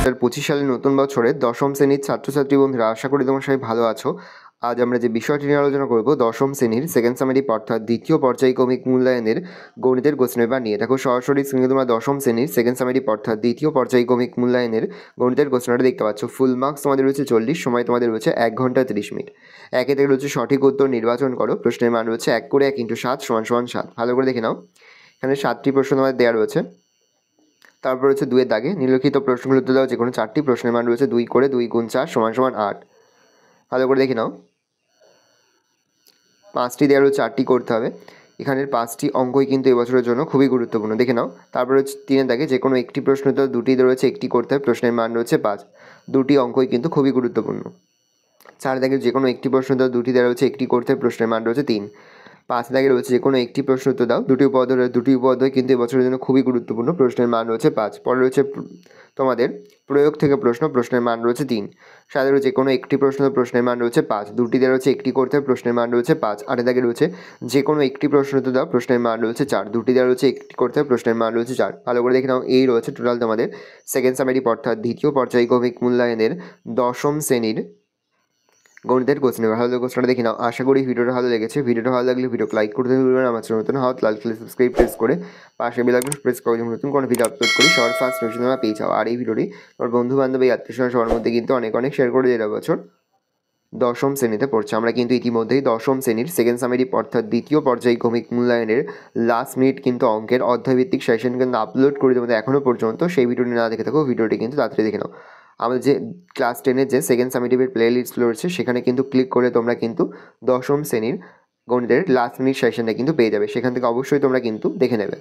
2025 সালের নতুন বছরের দশম শ্রেণীর ছাত্রছাত্রী বন্ধুরা, আশা করি তোমরা সবাই ভালো আছো। আজ আমরা যে বিষয়টি নিয়ে আলোচনা করব দশম শ্রেণীর সেকেন্ড সামেটিভ অর্থাৎ দ্বিতীয় পর্যায়ক্রমিক মূল্যায়নের গণিতের কোশ্চেন পেপার নিয়ে। দেখো সরাসরি স্ক্রিনে তোমরা দশম শ্রেণীর সেকেন্ড সামেটিভ অর্থাৎ দ্বিতীয় পর্যায়ক্রমিক মূল্যায়নের গণিতের কোশ্চেনটা দেখতে পাচ্ছ। ফুল মার্কস তোমাদের রয়েছে 40, সময় তোমাদের রয়েছে 1 ঘন্টা 30 মিনিট। একে থেকে রয়েছে সঠিক উত্তর নির্বাচন করো। প্রশ্নের মান রয়েছে 1 করে 1 × 7 = 7। ভালো করে দেখে নাও, এখানে 7টি প্রশ্ন তোমাদের দেওয়া রয়েছে। তারপর হচ্ছে 2 এর দাগে নিম্নলিখিত প্রশ্নগুলোর উত্তর দাও যে কোনো 4টি। প্রশ্নের মান রয়েছে 2 করে 2 × 4 = 8। ভালো করে দেখে নাও, 5টি দেওয়া রয়েছে, 8টি করতে হবে। এখানের 5টি অঙ্কই কিন্তু এবছরের জন্য খুবই গুরুত্বপূর্ণ, দেখে নাও। তারপর হচ্ছে 3 এর দাগে যে কোনো একটি প্রশ্ন উত্তর 2টি রয়েছে, 1টি করতে হবে। প্রশ্নের মান রয়েছে 5। 2টি অঙ্কই কিন্তু খুবই গুরুত্বপূর্ণ। 4 দাগে যে কোনো একটি প্রশ্ন উত্তর 2টি দেওয়া রয়েছে, 1টি করতে হবে। প্রশ্নের মান রয়েছে 3। 5 দাগে রয়েছে যে কোনো একটি প্রশ্ন উত্তর দাও, 2টি উপপাদ্য, 2টি উপপাদ্য কিন্তু এবছরের জন্য খুবই গুরুত্বপূর্ণ। প্রশ্নের মান রয়েছে 5। পরে রয়েছে তোমাদের প্রয়োগ থেকে প্রশ্ন, প্রশ্নের মান রয়েছে 3। 7 রয়েছে যে কোনো একটি প্রশ্ন, প্রশ্নের মান রয়েছে 5। 2টি দেওয়া রয়েছে, 1টি করতে হবে। প্রশ্নের মান রয়েছে 5। 8 দাগে রয়েছে যে কোনো একটি প্রশ্ন উত্তর দাও, প্রশ্নের মান রয়েছে 4। 2টি দেওয়া রয়েছে, 1টি করতে হবে। প্রশ্নের মান রয়েছে 4। ভালো করে দেখে নাও, এই রয়েছে টোটাল তোমাদের সেকেন্ড সামেটিভ অর্থাৎ দ্বিতীয় পর্যায়ক্রমিক মূল্যায়নের দশম শ্রেণীর গণিতের কোশ্চেন। ভালো কোশ্চেনটা দেখে নাও। আশা করি ভিডিওটা ভালো লেগেছে। ভিডিওটা ভালো লাগলে ভিডিওকে লাইক করতে ভুলবেন না। আমার চ্যানেল নতুন হওয়া লাল কালার সাবস্ক্রাইব প্রেস করে পাশে বেল আইকন প্রেস করে যখন নতুন কোনো ভিডিও আপলোড করি সবার ফার্স্ট নোটিফিকেশন তোমরা পেয়ে যাও। আর এই ভিডিওটি তোমার বন্ধু বান্ধব এই আত্মীয়স্বজন সবার মধ্যে কিন্তু অনেক অনেক শেয়ার করে দেওয়া বছর দশম শ্রেণীতে পড়ছে। আমরা কিন্তু ইতিমধ্যেই দশম শ্রেণীর সেকেন্ড সামেটিভ অর্থাৎ দ্বিতীয় পর্যায়ক্রমিক মূল্যায়নের লাস্ট মিনিট কিন্তু অঙ্কের অধ্যায়ভিত্তিক সেশন কিন্তু আপলোড করে তোমাদের এখনও পর্যন্ত। সেই ভিডিওটি না দেখে থাকো, ভিডিওটি কিন্তু তাড়াতাড়ি দেখে নাও। আমাদের যে ক্লাস 10-এর যে সেকেন্ড সামেটিভের প্লে লিস্টগুলো রয়েছে সেখানে কিন্তু ক্লিক করে তোমরা কিন্তু দশম শ্রেণীর গণিতের লাস্ট মিনিট সেশনটা কিন্তু পেয়ে যাবে। সেখান থেকে অবশ্যই তোমরা কিন্তু দেখে নেবে।